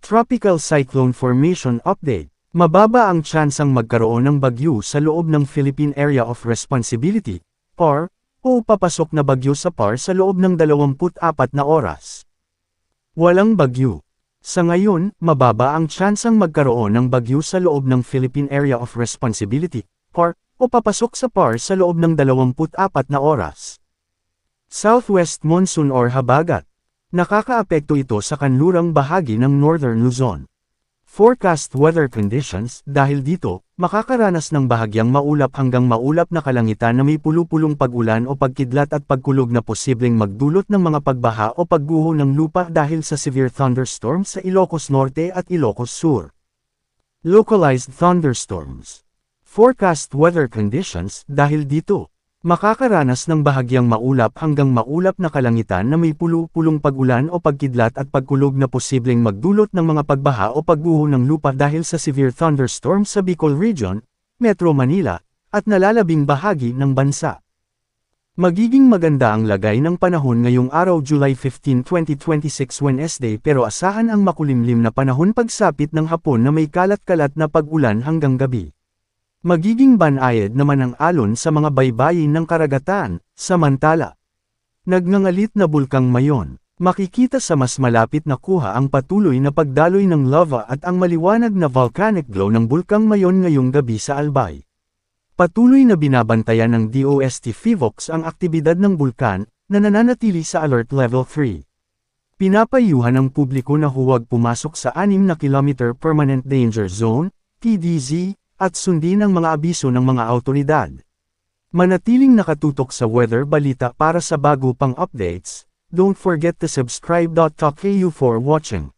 Tropical Cyclone Formation Update. Mababa ang tsansang magkaroon ng bagyo sa loob ng Philippine Area of Responsibility, PAR, o papasok na bagyo sa PAR sa loob ng 24 na oras. Walang bagyo. Sa ngayon, mababa ang tsansang magkaroon ng bagyo sa loob ng Philippine Area of Responsibility, PAR, o papasok sa PAR sa loob ng 24 na oras. Southwest Monsoon or Habagat. Nakakaapekto ito sa kanlurang bahagi ng Northern Luzon. Forecast weather conditions, dahil dito, makakaranas ng bahagyang maulap hanggang maulap na kalangitan na may pulupulong pag-ulan o pagkidlat at pagkulog na posibleng magdulot ng mga pagbaha o pagguho ng lupa dahil sa severe thunderstorms sa Ilocos Norte at Ilocos Sur. Localized thunderstorms. Forecast weather conditions, dahil dito, makakaranas ng bahagyang maulap hanggang maulap na kalangitan na may pulupulong pag-ulan o pagkidlat at pagkulog na posibleng magdulot ng mga pagbaha o pagguho ng lupa dahil sa severe thunderstorms sa Bicol Region, Metro Manila, at nalalabing bahagi ng bansa. Magiging maganda ang lagay ng panahon ngayong araw July 15, 2026 Wednesday pero asahan ang makulimlim na panahon pagsapit ng hapon na may kalat-kalat na pag-ulan hanggang gabi. Magiging banayad naman ang alon sa mga baybayin ng karagatan, samantala. Nagngangalit na Bulkang Mayon, makikita sa mas malapit na kuha ang patuloy na pagdaloy ng lava at ang maliwanag na volcanic glow ng Bulkang Mayon ngayong gabi sa Albay. Patuloy na binabantayan ng DOST PHIVOLCS ang aktibidad ng bulkan, na nananatili sa Alert Level 3. Pinapayuhan ng publiko na huwag pumasok sa 6 na kilometer Permanent Danger Zone, PDZ, at sundin ang mga abiso ng mga awtoridad. Manatiling nakatutok sa weather balita para sa bago pang updates. Don't forget to subscribe. Talk for watching.